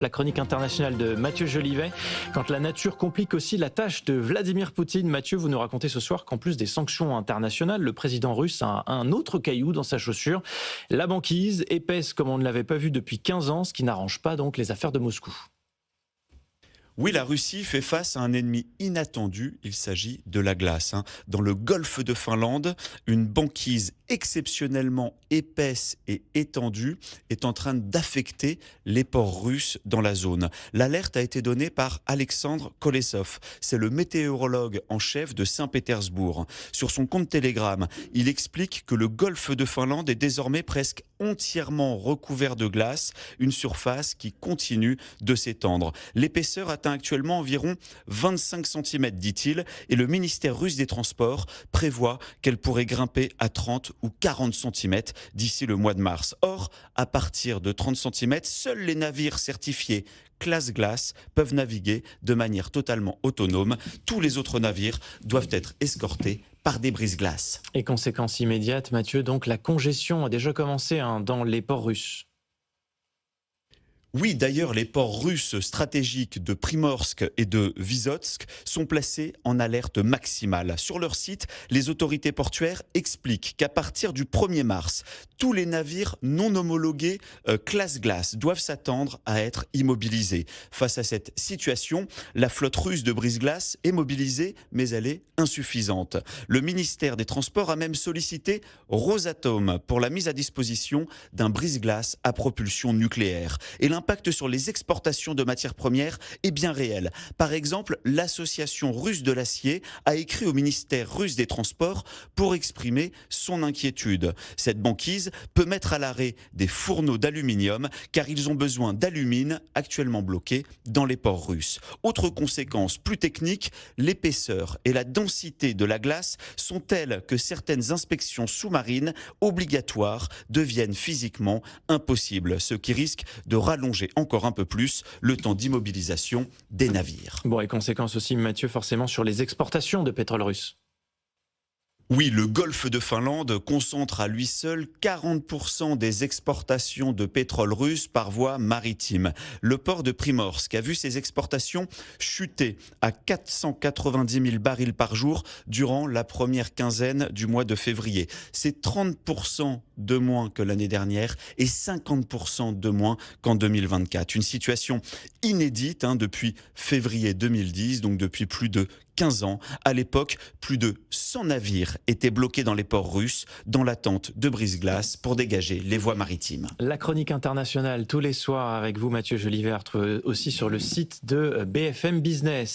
La chronique internationale de Mathieu Jolivet. Quand la nature complique aussi la tâche de Vladimir Poutine, Mathieu, vous nous racontez ce soir qu'en plus des sanctions internationales, le président russe a un autre caillou dans sa chaussure, la banquise, épaisse comme on ne l'avait pas vu depuis 15 ans, ce qui n'arrange pas donc les affaires de Moscou. Oui, la Russie fait face à un ennemi inattendu, il s'agit de la glace. Dans le golfe de Finlande, une banquise exceptionnellement épaisse et étendue est en train d'affecter les ports russes dans la zone. L'alerte a été donnée par Alexandre Kolesov, c'est le météorologue en chef de Saint-Pétersbourg. Sur son compte Telegram, il explique que le golfe de Finlande est désormais presque entièrement recouvert de glace, une surface qui continue de s'étendre. L'épaisseur atteint actuellement environ 25 cm, dit-il, et le ministère russe des Transports prévoit qu'elle pourrait grimper à 30 ou 40 cm d'ici le mois de mars. Or, à partir de 30 cm, seuls les navires certifiés classe glace peuvent naviguer de manière totalement autonome. Tous les autres navires doivent être escortés par des brise-glaces. Et conséquence immédiate, Mathieu, donc la congestion a déjà commencé dans les ports russes. Oui, d'ailleurs, les ports russes stratégiques de Primorsk et de Vysotsk sont placés en alerte maximale. Sur leur site, les autorités portuaires expliquent qu'à partir du 1er mars, tous les navires non homologués classe glace doivent s'attendre à être immobilisés. Face à cette situation, la flotte russe de brise-glace est mobilisée, mais elle est insuffisante. Le ministère des Transports a même sollicité Rosatom pour la mise à disposition d'un brise-glace à propulsion nucléaire. Et l'impact sur les exportations de matières premières est bien réel. Par exemple, l'association russe de l'acier a écrit au ministère russe des Transports pour exprimer son inquiétude. Cette banquise peut mettre à l'arrêt des fourneaux d'aluminium car ils ont besoin d'alumine actuellement bloqués dans les ports russes. Autre conséquence plus technique, l'épaisseur et la densité de la glace sont telles que certaines inspections sous-marines obligatoires deviennent physiquement impossibles, ce qui risque de rallonger encore un peu plus le temps d'immobilisation des navires. Bon, et conséquence aussi, Mathieu, forcément sur les exportations de pétrole russe. Oui, le golfe de Finlande concentre à lui seul 40% des exportations de pétrole russe par voie maritime. Le port de Primorsk a vu ses exportations chuter à 490 000 barils par jour durant la première quinzaine du mois de février. C'est 30% de moins que l'année dernière et 50% de moins qu'en 2024. Une situation inédite depuis février 2010, donc depuis plus de 15 ans. À l'époque, plus de 100 navires étaient bloqués dans les ports russes dans l'attente de brise-glace pour dégager les voies maritimes. La chronique internationale tous les soirs avec vous, Mathieu Jolivet, retrouvé aussi sur le site de BFM Business.